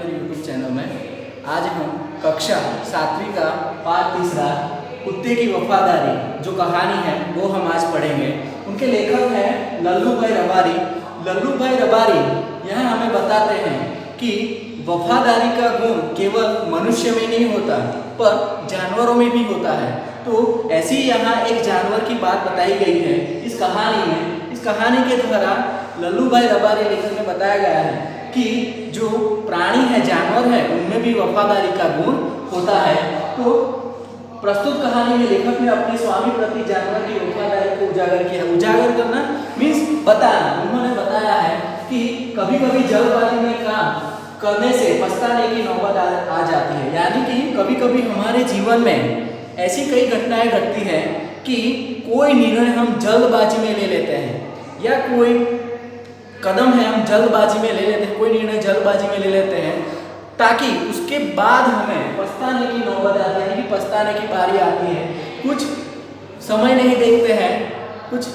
मेरे YouTube channel में। आज हम कक्षा 7वीं का पाठ 3 कुत्ते की वफादारी जो कहानी है वो हम आज पढ़ेंगे। उनके लेखक हैं लल्लू भाई रबारी। लल्लू भाई रबारी यह हमें बताते हैं कि वफादारी का गुण केवल मनुष्य में नहीं होता पर जानवरों में भी होता है। तो ऐसी यहाँ एक जानवर की बात बताई गई है इस कहानी में। इस कहानी के द्वारा लल्लू भाई रबारी लेखक में बताया गया है कि जो प्राणी है, जानवर है, उनमें भी वफादारी का गुण होता है। तो प्रस्तुत कहानी में लेखक ने अपने स्वामी प्रति जानवर की वफादारी को उजागर किया। उजागर करना मीन्स बताना। उन्होंने बताया है कि कभी कभी जल्दबाजी में काम करने से पछताने की नौबत आ जाती है। यानी कि कभी कभी हमारे जीवन में ऐसी कई घटनाएं घटती हैं कि कोई निर्णय हम जल्दबाजी में ले लेते हैं या कोई कदम है हम जल्दबाजी में ले लेते हैं, कोई निर्णय जल्दबाजी में ले लेते हैं ताकि उसके बाद हमें पछताने की नौबत आती है, यानी कि पछताने की बारी आती है। कुछ समय नहीं देखते हैं, कुछ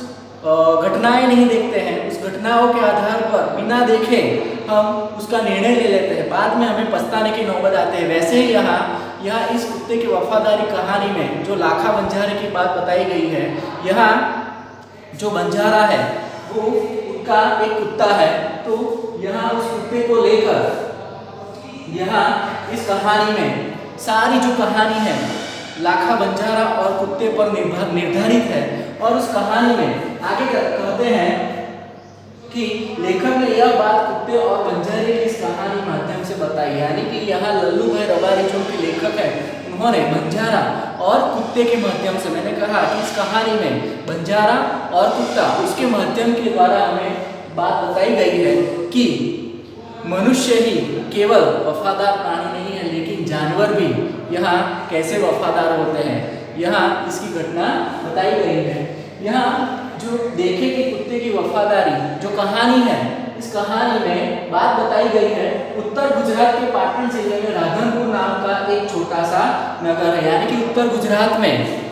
घटनाएं नहीं देखते हैं, उस घटनाओं के आधार पर बिना देखे हम उसका निर्णय ले लेते हैं, बाद में हमें पछताने की नौबत आती है। वैसे ही यहाँ इस कुत्ते की वफादारी कहानी में जो लाखा बंजारे की बात बताई गई है, यहाँ जो बंजारा है वो का एक कुत्ता है। तो यहाँ उस कुत्ते को लेकर यहाँ इस कहानी में सारी जो कहानी है लाखा बंजारा और कुत्ते पर निर्धारित है। और उस कहानी में आगे कहते हैं कि लेखक ने यह बात कुत्ते और बंजारे की इस कहानी माध्यम से बताई। यानी कि यहाँ लल्लू भाई रबारी जो कि लेखक है, उन्होंने बंजारा और कुत्ते के माध्यम से, मैंने कहा कि इस कहानी में बंजारा और कुत्ता उसके माध्यम के द्वारा हमें बात बताई गई है कि मनुष्य ही केवल वफादार प्राणी नहीं है लेकिन जानवर भी यहाँ कैसे वफादार होते हैं। यहाँ इसकी घटना बताई गई है। यहाँ जो देखे कि कुत्ते की वफादारी जो कहानी है, इस कहानी में बात बताई गई है उत्तर गुजरात के पाटन जिले में राधनपुर नाम का एक छोटा सा नगर है। यानी कि उत्तर गुजरात में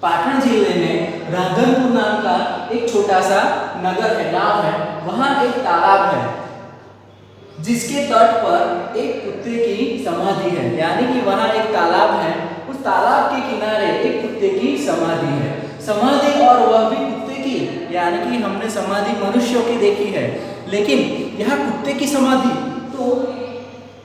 पाटन जिले में राधनपुर नाम का एक छोटा सा नगर है, गांव है। वहां एक तालाब है जिसके तट पर एक कुत्ते की समाधि है। यानी कि वहां एक तालाब है, उस तालाब के किनारे एक कुत्ते की समाधि है। समाधि और वह भी कुत्ते की, यानी कि हमने समाधि मनुष्यों की देखी है लेकिन यह कुत्ते की समाधि, तो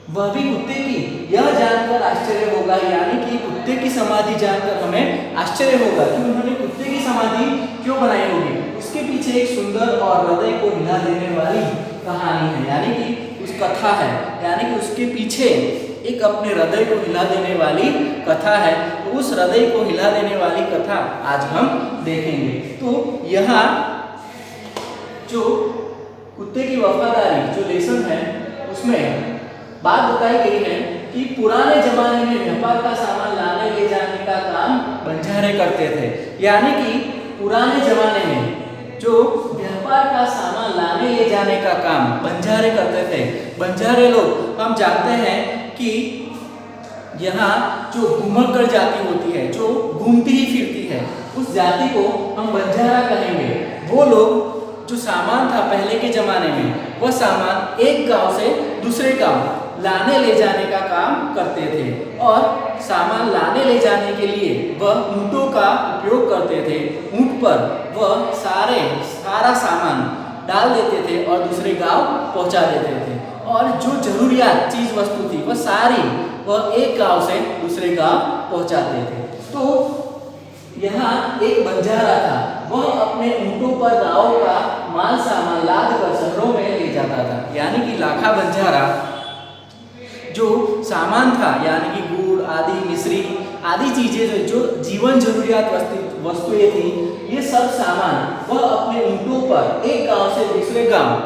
वह भी कुत्ते की। यह जानकर आश्चर्य होगा, यानी कि कुत्ते की समाधि जानकर हमें आश्चर्य होगा कि उन्होंने कुत्ते की समाधि क्यों बनाई होगी। उसके पीछे एक सुंदर और हृदय को हिला देने वाली कहानी है, यानी कि उस कथा है, यानी कि उसके पीछे एक अपने हृदय को हिला देने वाली कथा है। तो उस हृदय को हिला देने वाली कथा आज हम देखेंगे। तो यहाँ जो कुत्ते की वफादारी जो लेसन है उसमें बात बताई गई है कि पुराने जमाने में व्यापार का सामान लाने ले जाने का काम बंजारे करते थे। यानी कि पुराने जमाने में जो व्यापार का सामान लाने ले जाने का काम बंजारे करते थे। बंजारे लोग हम जानते हैं कि यहाँ जो घुमक्कड़ जाति होती है, जो घूमती ही फिरती है, उस जाति को हम बंजारा कहेंगे। वो लोग जो सामान था पहले के जमाने में, वह सामान एक गांव से दूसरे गांव लाने ले जाने का काम करते थे। और सामान लाने ले जाने के लिए वह ऊँटों का उपयोग करते थे। ऊँट पर वह सारा सामान डाल देते थे और दूसरे गांव पहुंचा देते थे। और जो जरूरियात चीज वस्तु थी वह सारी वह एक गांव से दूसरे गांव पहुंचाते थे। तो यहाँ एक बंजारा था, वह अपने ऊँटों पर गांव का माल सामान लाद कर शहरों में ले जाता था। यानी कि लाखा बंजारा जो सामान था, यानी कि गुड़ आदि, मिश्री आदि चीजें जो जीवन जरूरियात वस्तुएं थी, ये सब सामान वह अपने ऊँटों पर एक गांव से दूसरे गांव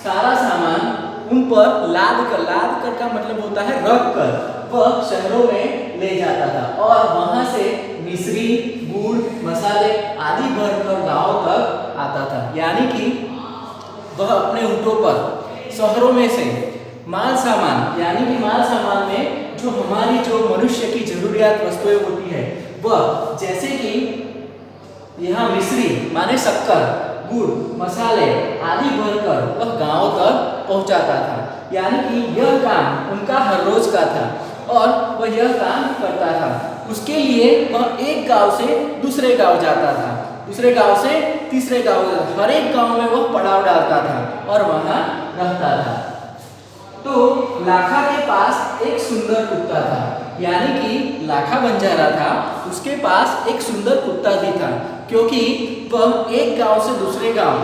सारा सामान उन पर लाद कर का मतलब होता है रख कर वह शहरों में ले जाता था। और वहां से मिश्री, गुड़, मसाले आदि भरकर गांव तक आता था। यानी कि वह अपने ऊँटों पर शहरों में से माल सामान, यानी कि माल सामान में जो हमारी जो मनुष्य की जरूरियात वस्तुएं होती है, वह जैसे कि यहाँ मिश्री माने शक्कर, गुड़, मसाले आदि भरकर वह गांव तक पहुंचाता था। यानी कि यह काम उनका हर रोज का था और वह यह काम करता था। उसके लिए वह एक गांव से दूसरे गांव जाता था, दूसरे गांव से तीसरे गांव, हर एक गांव में वह पड़ाव डालता था और वहां रहता था। तो लाखा के पास एक सुंदर कुत्ता था, यानी कि लाखा बंजारा था, उसके पास एक सुंदर कुत्ता भी था, क्योंकि वह एक गांव से दूसरे गांव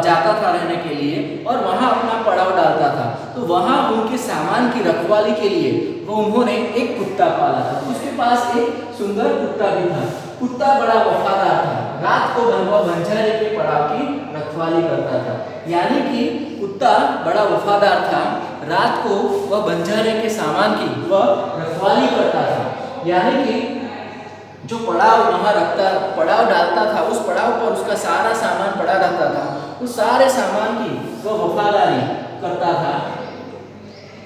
जाता था रहने के लिए और वहां अपना पड़ाव डालता था। तो वहां उनके सामान की रखवाली के लिए उन्होंने एक कुत्ता पाला था। उसके पास एक सुंदर कुत्ता भी था। कुत्ता बड़ा वफादार था, रात को वह बंजारे के पड़ाव की रखवाली करता था। यानी कि कुत्ता बड़ा वफादार था, रात को वह बंजारे के सामान की वह रखवाली करता था। यानी कि जो पड़ाव वहां पड़ाव डालता था, उस पड़ाव पर उसका सारा सामान पड़ा रहता था, उस सारे सामान की वह वफादारी करता था।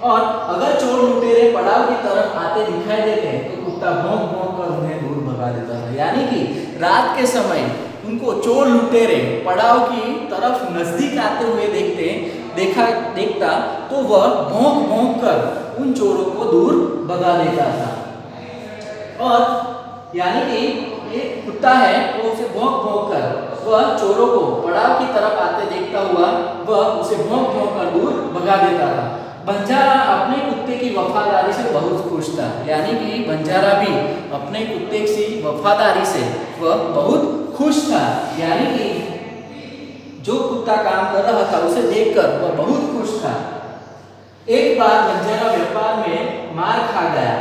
और अगर चोर लुटेरे पड़ाव की तरफ आते दिखाई देते तो कुत्ता भौंक भौंक कर उन्हें दूर भगा देता था। यानी कि रात के समय उनको चोर लुटेरे पड़ाव की तरफ नजदीक आते हुए देखता तो वह भौंक भौंक कर उन चोरों को दूर भगा देता था। और यानी कि एक कुत्ता है, वो उसे भौंक भौंक कर वह चोरों को पड़ाव की तरफ आते देखता हुआ वह उसे भौंक भौंक कर दूर भगा देता था। बंजारा अपने कुत्ते की वफादारी से बहुत खुश था। यानी कि बंजारा भी अपने कुत्ते की वफादारी से वह बहुत खुश था। यानी कि जो कुत्ता काम कर रहा था उसे देखकर वह बहुत खुश था। एक बार बंजारा व्यापार में मार खा गया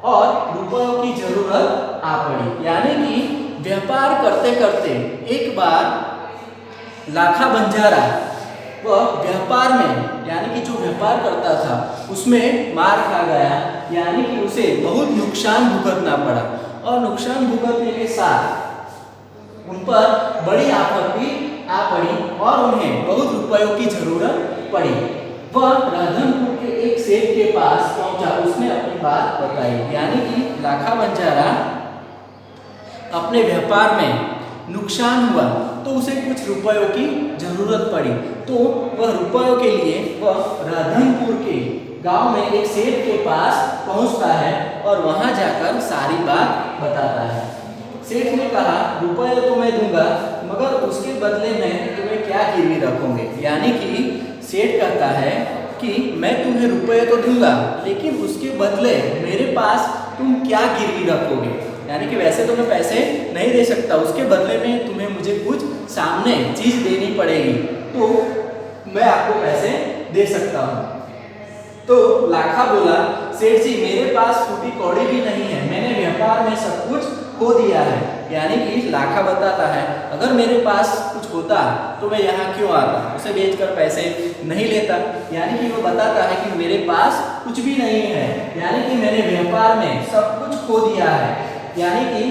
और रुपयों की जरूरत आ पड़ी। यानी कि व्यापार करते करते एक बार लाखा बंजारा वह व्यापार में, यानी कि जो व्यापार करता था उसमें मार खा गया, यानी कि उसे बहुत नुकसान भुगतना पड़ा। और नुकसान भुगतने के साथ उन पर बड़ी आपत्ति आ पड़ी और उन्हें बहुत रुपयों की जरूरत पड़ी। वह राधनपुर के एक सेठ के पास पहुंचा, उसने अपनी बात बताई। यानी कि लाखा बंजारा अपने व्यापार में नुकसान हुआ तो उसे कुछ रुपयों की जरूरत पड़ी, तो वह रुपयों के लिए वह राधनपुर के गांव में एक सेठ के पास पहुंचता है और वहां जाकर सारी बात बताता है। सेठ ने कहा, रुपये तो मैं दूंगा, मगर उसके बदले में तुम्हें क्या गिरवी रखोगे? यानी कि सेठ कहता है कि मैं तुम्हें रुपये तो दूंगा, लेकिन उसके बदले मेरे पास तुम क्या गिरवी रखोगे? यानी कि वैसे तो मैं पैसे नहीं दे सकता, उसके बदले में तुम्हें मुझे कुछ सामने चीज देनी पड़ेगी, तो मैं आपको पैसे दे सकता हूँ। तो लाखा बोला, सेठ जी मेरे पास फूटी कौड़ी भी नहीं है, मैंने व्यापार में सब कुछ खो दिया है। यानी कि लाखा बताता है, अगर मेरे पास कुछ होता तो मैं यहाँ क्यों आता, उसे बेचकर पैसे नहीं लेता। यानी कि वो बताता है कि मेरे पास कुछ भी नहीं है, यानी कि मैंने व्यापार में सब कुछ खो दिया है। यानी कि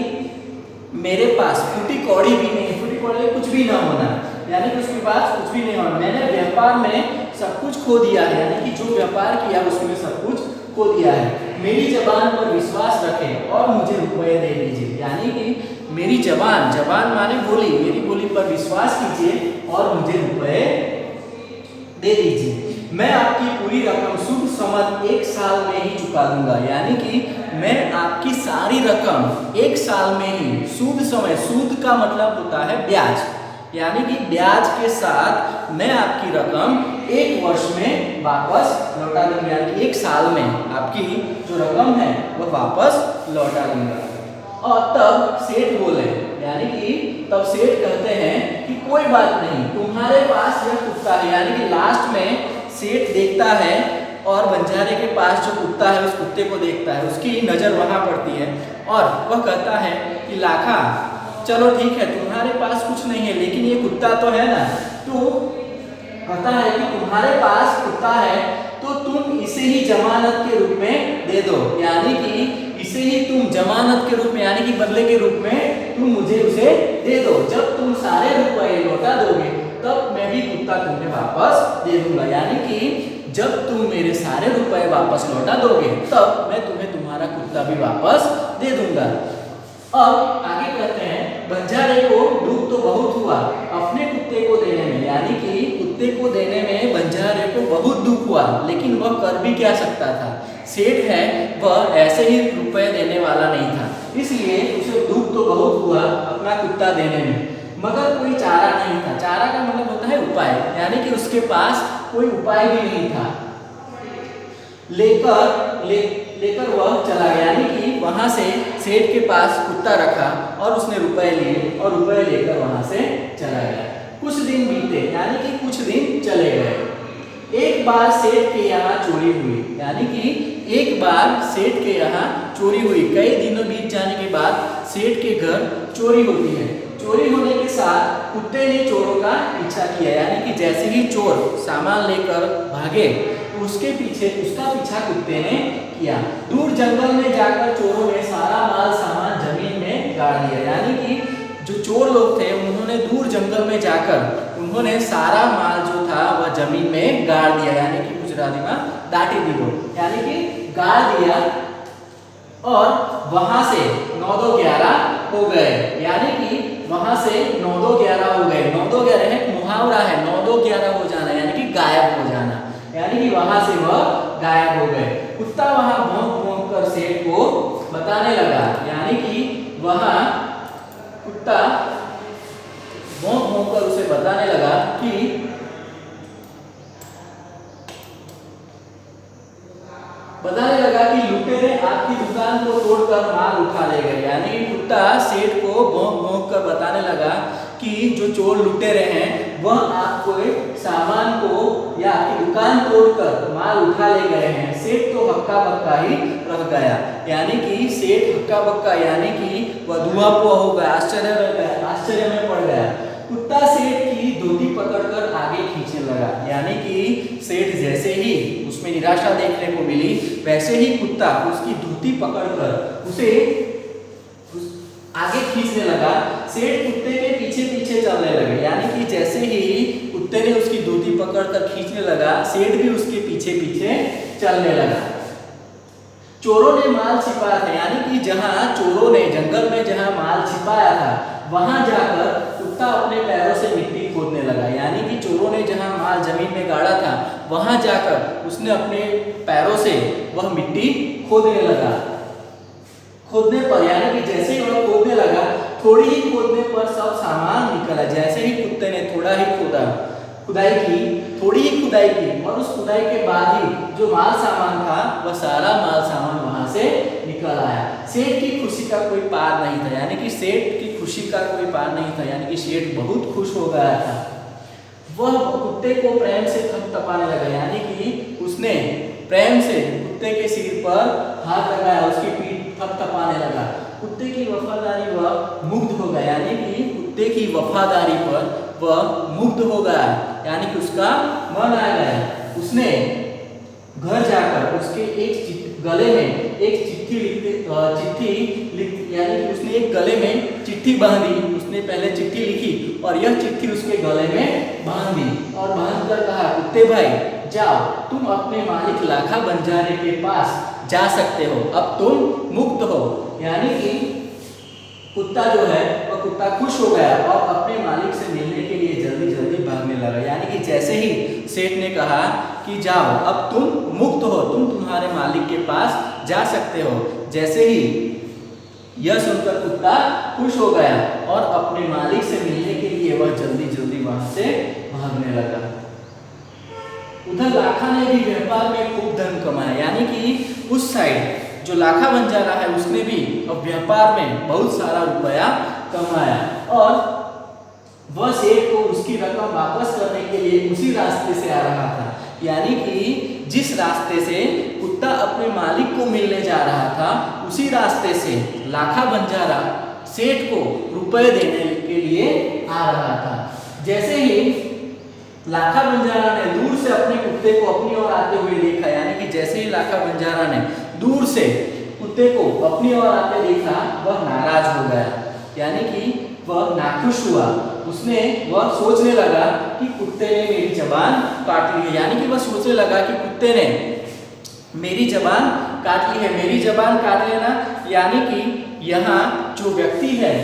मेरे पास फूटी कौड़ी भी नहीं, फूटी कौड़ी कुछ भी ना होना, यानी कि उसके पास कुछ भी नहीं होना, मैंने व्यापार में सब कुछ खो दिया है। यानी कि जो व्यापार किया उसमें सब कुछ खो दिया है। मेरी जबान पर विश्वास रखें और मुझे रुपये दे दीजिए। यानी कि मेरी जबान माने बोली, मेरी बोली पर विश्वास कीजिए और मुझे रुपये दे दीजिए। मैं आपकी पूरी रकम शुद्ध समझ 1 साल में ही चुका दूंगा। यानी कि मैं आपकी सारी रकम 1 साल में ही शुद्ध समय, शुद्ध का मतलब होता है ब्याज, यानी कि ब्याज के साथ मैं आपकी रकम 1 वर्ष में वापस लौटा दूंगा। यानी कि 1 साल में आपकी जो रकम है वह वापस लौटा दूंगा। और तब सेठ बोले, यानी कि तब सेठ कहते हैं कि कोई बात नहीं, तुम्हारे पास यह कुत्ता है। यानी कि लास्ट में सेठ देखता है और बंजारे के पास जो कुत्ता है उस कुत्ते को देखता है, उसकी नज़र वहां पड़ती है और वह कहता है कि लाखा चलो ठीक है, तुम्हारे पास कुछ नहीं है लेकिन ये कुत्ता तो है ना। तो कहता है कि तुम्हारे पास कुत्ता है तो तुम इसे ही जमानत के रूप में दे दो। यानी कि इसे ही तुम जमानत के रूप में, यानी कि बदले के रूप में तुम मुझे उसे दे दो। जब तुम सारे रुपए लौटा दोगे तब मैं भी कुत्ता तुम्हें वापस दे दूंगा। यानी कि जब तुम मेरे सारे रुपए वापस लौटा दोगे तब मैं तुम्हें तुम्हारा कुत्ता भी वापस दे दूंगा। अब आगे कहते हैं, बंजारे को दुख तो बहुत हुआ अपने कुत्ते को देने में। यानी कि कुत्ते को देने में बंजारे को बहुत दुख हुआ, लेकिन वह कर भी क्या सकता था। सेठ है वह ऐसे ही रुपए देने वाला नहीं था, इसलिए उसे दुख तो बहुत हुआ अपना कुत्ता देने में, मगर कोई चारा नहीं था। चारा का मतलब होता है उपाय, यानी कि उसके पास कोई उपाय भी नहीं था। लेकर वह चला गया, यानी कि वहां से सेठ के पास कुत्ता रखा और उसने रुपए लिए और रुपए लेकर वहां से चला गया। कुछ दिन बीते, यानी कि कुछ दिन चले गए। एक बार सेठ के यहाँ चोरी हुई, यानी कि एक बार सेठ के यहाँ चोरी हुई। कई दिनों बीत जाने के बाद सेठ के घर चोरी होती है। चोरी होने के साथ कुत्ते ने चोरों का पीछा किया, यानी कि जैसे ही चोर सामान लेकर भागे उसका पीछा कुत्ते ने किया। दूर जंगल में जाकर चोरों ने सारा माल सामान जमीन में गाड़ दिया, यानी कि जो चोर लोग थे उन्होंने दूर जंगल में जाकर उन्होंने सारा माल जो था वह जमीन में गाड़ दिया, यानी कि गुजराती में दाटी दी, यानी कि गाड़ दिया। और वहां से 9-2-11 हो गए, यानी कि वहां से 9-2-11 हो गए। 9-2-11 एक मुहावरा है, 9-2-11 हो जाना, यानी कि गायब हो जाना, यानी कि वहां से वह गायब हो गए। कुत्ता वहां भौंक भौंक कर सेठ को बताने लगा, यानी कि वहां कुत्ता भौंक भौंक कर उसे बताने लगा कि लुटेरे आपकी दुकान को तोड़कर माल उठा ले गए, यानी कि कुत्ता सेठ को भौंक भौंक कर बताने लगा कि जो चोर लुटेरे हैं वह आपको सामान को या आपकी दुकान तोड़कर माल उठा ले गए हैं। सेठ तो हक्का बक्का ही रह गया, यानी कि सेठ हक्का बक्का, यानी कि वह धुआं पुआ हो गया, आश्चर्य में पड़ गया। कुत्ता सेठ की धोती पकड़कर आगे खींचने लगा, यानी कि सेठ जैसे ही उसमें निराशा देखने को मिली वैसे ही कुत्ता उसकी धोती पकड़कर उसे आगे खींचने लगा। सेठ कुत्ते के पीछे पीछे चलने लगे, यानी कि जैसे ही कुत्ते ने उसकी धोती पकड़कर खींचने लगा सेठ भी उसके पीछे पीछे चलने लगा। चोरों ने माल छिपाया था, यानी कि जहां चोरों ने जंगल में जहां माल छिपाया था वहां जाकर कुत्ता अपने पैरों से मिट्टी खोदने लगा, यानी कि चोरों ने जहां माल जमीन में गाड़ा था वहां जाकर उसने अपने पैरों से वह मिट्टी खोदने लगा। खोदने पर, यानी कि जैसे ही वह खोदने लगा थोड़ी ही खोदने पर सब सामान निकला। जैसे ही कुत्ते ने थोड़ा ही खुदाई की, थोड़ी ही खुदाई की और उस खुदाई के बाद ही जो माल सामान था वह सारा माल सामान वहां से निकल आया। सेठ की खुशी का कोई पार नहीं था, यानी कि सेठ की खुशी का कोई पार नहीं था, यानी कि सेठ बहुत खुश हो गया था। वह कुत्ते को प्रेम से थपथपाने लगा, यानी कि उसने प्रेम से कुत्ते के सिर पर हाथ लगाया, उसकी पीठ थपथपाने लगा। कुत्ते की वफादारी वह मुग्ध हो गया, यानी कि कुत्ते की वफादारी पर वह मुग्ध हो गया, यानी कि उसका मन आ गया। उसने घर जाकर उसके गले में एक चिट्ठी यानी कि उसने एक गले में चिट्ठी बांधी। उसने पहले चिट्ठी लिखी और यह चिट्ठी उसके गले में बांध दी और बांधकर कहा, कुत्ते भाई जाओ, तुम अपने मालिक लाखा बंजारे के पास जा सकते हो, अब तुम मुक्त हो। यानी कि कुत्ता जो है वह कुत्ता खुश हो गया और अपने मालिक से मिलने के लिए जल्दी जल्दी भागने लगा। यानी कि जैसे ही सेठ ने कहा कि जाओ अब तुम मुक्त हो, तुम तुम्हारे मालिक के पास जा सकते हो, जैसे ही यह सुनकर कुत्ता खुश हो गया और अपने मालिक से मिलने के लिए वह जल्दी जल्दी वहां से भागने लगा। उधर लाखा ने भी व्यापार में खूब धन कमाया, यानी कि उस साइड जो लाखा बंजारा है उसने भी अब व्यापार में बहुत सारा रुपया कमाया और वह सेठ को उसकी रकम वापस करने के लिए उसी रास्ते से आ रहा था। यानी कि जिस रास्ते से कुत्ता अपने मालिक को मिलने जा रहा था उसी रास्ते से लाखा बंजारा सेठ को रुपए देने के लिए आ रहा था। जैसे ही लाखा बंजारा ने दूर से अपने कुत्ते को अपनी ओर आते हुए देखा, यानी कि जैसे ही लाखा बंजारा ने दूर से कुत्ते को अपनी ओर आते देखा वह नाराज हो गया, यानी कि वह नाखुश हुआ। वह सोचने लगा कि कुत्ते ने मेरी जबान काट ली है, यानी कि वह सोचने लगा कि कुत्ते ने मेरी जबान काट ली है। मेरी जबान काट लेना यानी कि यहाँ जो व्यक्ति है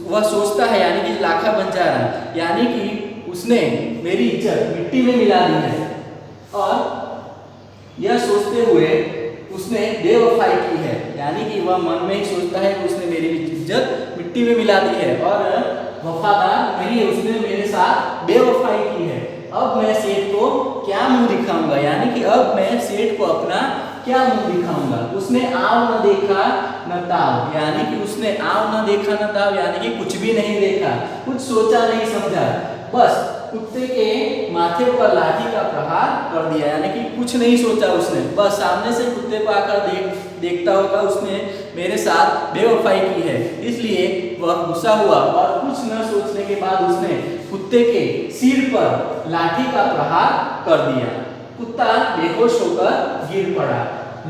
वह सोचता है, यानी कि लाखा बंजारा, यानी कि उसने मेरी इज्जत मिट्टी में मिला दी है, और यह सोचते हुए उसने बेवफाई की है, यानी कि वह मन में ही सोचता है कि उसने मेरी इज्जत मिट्टी में मिला दी है और वफादार नहीं है, उसने मेरे साथ बेवफाई की है। अब मैं सेठ को क्या मुंह दिखाऊंगा, यानी कि अब मैं सेठ को अपना क्या मुंह दिखाऊंगा। उसने आव न देखा न ताव, यानी कि उसने आव न देखा न ताव, यानी कि कुछ भी नहीं देखा, कुछ सोचा नहीं समझा, बस कुत्ते के माथे पर लाठी का प्रहार कर दिया, यानी कि कुछ नहीं सोचा उसने, बस सामने से कुत्ते को आकर देखता होगा उसने मेरे साथ बेवफाई की है, इसलिए वह गुस्सा हुआ और कुछ न सोचने के बाद उसने कुत्ते के सिर पर लाठी का प्रहार कर दिया। कुत्ता बेहोश होकर गिर पड़ा।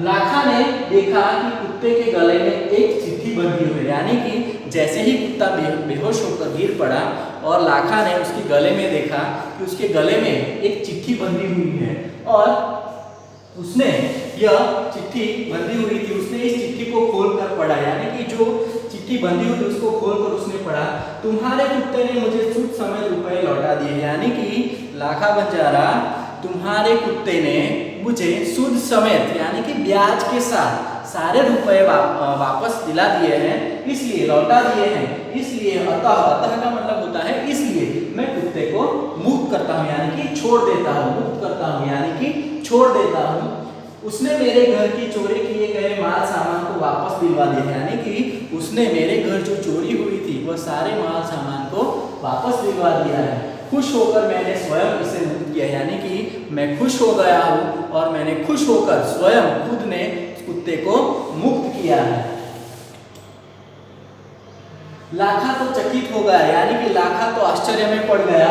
लाखा ने देखा कि कुत्ते के गले में एक चिट्ठी बंधी हुई है, यानी कि जैसे ही कुत्ता बेहोश होकर गिर पड़ा और लाखा ने उसके गले में देखा कि उसके गले में एक चिट्ठी बंधी हुई है, और उसने यह चिट्ठी बंधी हुई थी, उसने इस चिट्ठी को खोलकर पढ़ा, यानी कि जो चिट्ठी बंधी हुई थी उसको खोलकर उसने पढ़ा, तुम्हारे कुत्ते ने मुझे सूद समेत रुपए लौटा दिए, यानी कि लाखा बंजारा तुम्हारे कुत्ते ने मुझे सूद समेत यानी कि ब्याज के साथ सारे रुपए वापस दिला दिए हैं, इसलिए लौटा दिए हैं, इसलिए अतः का मतलब होता है इसलिए मैं कुत्ते को मुक्त करता हूँ, यानी कि छोड़ देता हूँ, मुक्त करता हूँ यानी कि छोड़ देता हूँ। उसने मेरे घर की चोरी किए गए माल सामान को वापस दिलवा दिया, यानी कि उसने मेरे घर जो चोरी हुई थी वह सारे माल सामान को वापस दिलवा दिया है। खुश होकर मैंने स्वयं इसे मुक्त किया, यानी कि मैं खुश हो गया हूँ और मैंने खुश होकर स्वयं खुद ने कुत्ते को मुक्त किया है। लाखा तो चकित हो गया, यानी कि लाखा तो आश्चर्य में पड़ गया,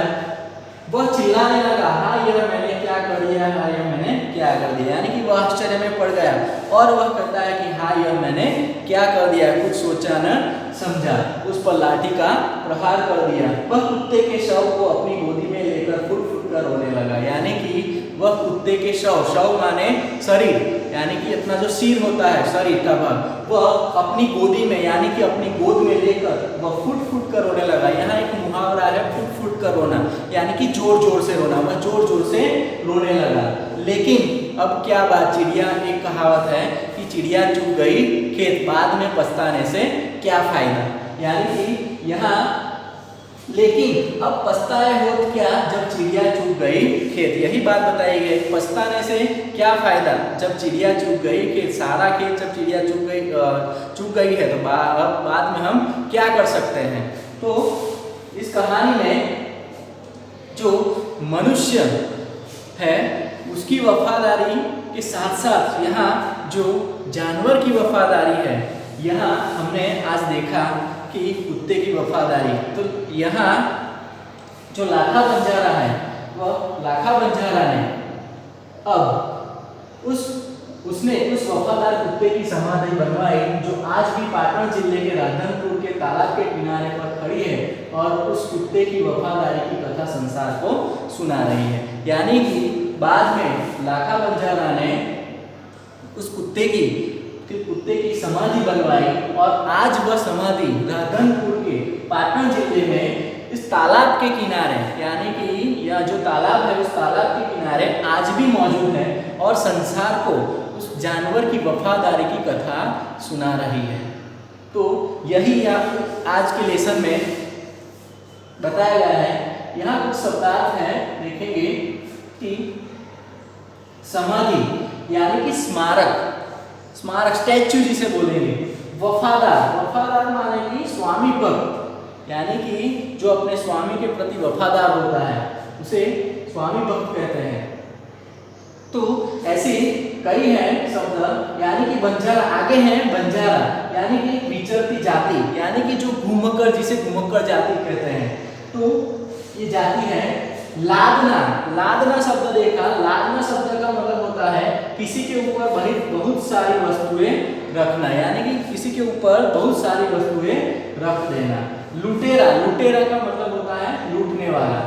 वह चिल्लाने लगा, हाँ यह मैंने क्या कर दिया, हाँ यह मैंने क्या कर दिया, यानी कि वह आश्चर्य में पड़ गया और वह कहता है कि हाँ यह मैंने क्या कर दिया, कुछ सोचा न समझा, उस पर लाठी का प्रहार कर दिया। वह कुत्ते के शव को अपनी गोदी में लेकर फुट फुट कर रोने लगा, यानी कि वह कुत्ते के शव माने शरीर, यानी कि अपना जो सिर होता है शरीर का भाग, वह अपनी गोदी में यानी कि अपनी गोद में लेकर वह फुट फुट कर रोने लगा। यहाँ एक मुहावरा है फुट फुट कर रोना, यानी कि जोर जोर से रोना, वह जोर जोर से रोने लगा। लेकिन अब क्या बात, चिड़िया एक कहावत है कि चिड़िया चुग गई खेत, बाद में पछताने से क्या फायदा, यानी कि यहाँ लेकिन अब पछताए होत क्या जब चिड़िया चुग गई खेत, यही बात बताई गई, पछताने से क्या फायदा जब चिड़िया चुग गई खेत, सारा खेत जब चिड़िया चुग गई है तो बाद में हम क्या कर सकते हैं। तो इस कहानी में जो मनुष्य है उसकी वफादारी के साथ साथ यहाँ जो जानवर की वफादारी है, यहाँ हमने आज देखा कि कुत्ते की वफादारी, तो यहाँ जो लाखा बंजारा है वह लाखा बंजारा ने अब उसने उस वफादार कुत्ते की समाधि बनवाई जो आज भी पाटन जिले के राधनपुर के तालाब के किनारे पर खड़ी है और उस कुत्ते की वफादारी की कथा संसार को सुना रही है। यानी कि बाद में लाखा बंजारा ने उस कुत्ते की समाधि बनवाई और आज वह समाधि राधनपुर के पाटन जिले में इस तालाब के किनारे, यानी कि यह जो तालाब है उस तालाब के किनारे आज भी मौजूद है और संसार को उस जानवर की वफादारी की कथा सुना रही है। तो यही आज के लेसन में बताया गया है। यहाँ कुछ शब्दार्थ हैं, देखेंगे कि समाधि यानी कि स्मारक स्टैच्यू जिसे बोलेंगे, वफादार माने कि स्वामी भक्त, यानी कि जो अपने स्वामी के प्रति वफादार होता है उसे स्वामी भक्त कहते हैं। तो ऐसे कई हैं शब्द, यानी कि बंजारा, आगे हैं बंजारा यानी कि विचरती जाति, यानी कि जो घुमक्कर, जिसे घुमक्कर जाति कहते हैं, तो ये जाति है। लादना शब्द देखा, लादना शब्द का मतलब होता है किसी के ऊपर बहुत सारी वस्तुएं रखना, यानी कि किसी के ऊपर बहुत सारी वस्तुएं रख देना। लुटेरा का मतलब होता है लूटने वाला।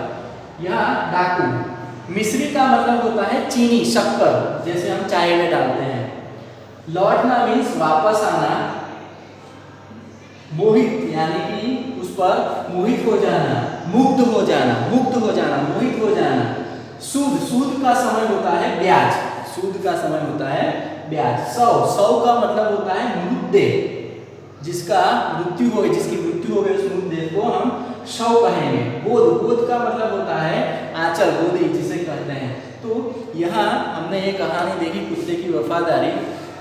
यहाँ डाकू। मिश्री का मतलब होता है चीनी, शक्कर, जैसे हम चाय में डालते हैं। लौटना मीन्स वापस आना। मोहित यानी कि उस पर मोहित हो जाना। मुग्ध हो जाना, मोहित हो जाना। सूद का समय होता है ब्याज, सूद का समय होता है ब्याज। सौ का मतलब होता है मुद्दे, जिसका मृत्यु हो गई, जिसकी मृत्यु हो गई उस मुद्दे को हम शव कहेंगे। गोद का मतलब होता है आंचल, गोदी जिसे कहते हैं। तो यहाँ हमने ये कहानी देखी कुत्ते की वफादारी।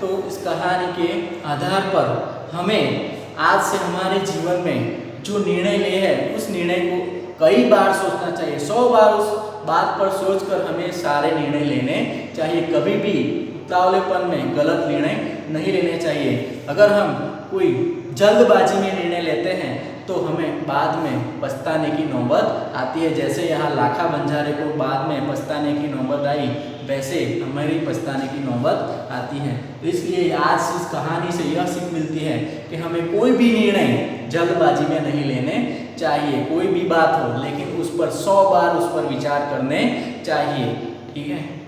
तो इस कहानी के आधार पर हमें आज से हमारे जीवन में जो निर्णय ले है उस निर्णय को कई बार सोचना चाहिए, 100 बार उस बात पर सोचकर हमें सारे निर्णय लेने चाहिए। कभी भी उतावलेपन में गलत निर्णय नहीं लेने चाहिए। अगर हम कोई जल्दबाजी में निर्णय लेते हैं तो हमें बाद में पछताने की नौबत आती है। जैसे यहाँ लाखा बंजारे को बाद में पछताने की नौबत आई, वैसे हमें पछताने की नौबत आती है। तो इसलिए आज इस कहानी से यह सीख मिलती है कि हमें कोई भी निर्णय जल्दबाजी में नहीं लेने चाहिए। कोई भी बात हो लेकिन उस पर 100 बार उस पर विचार करने चाहिए। ठीक है।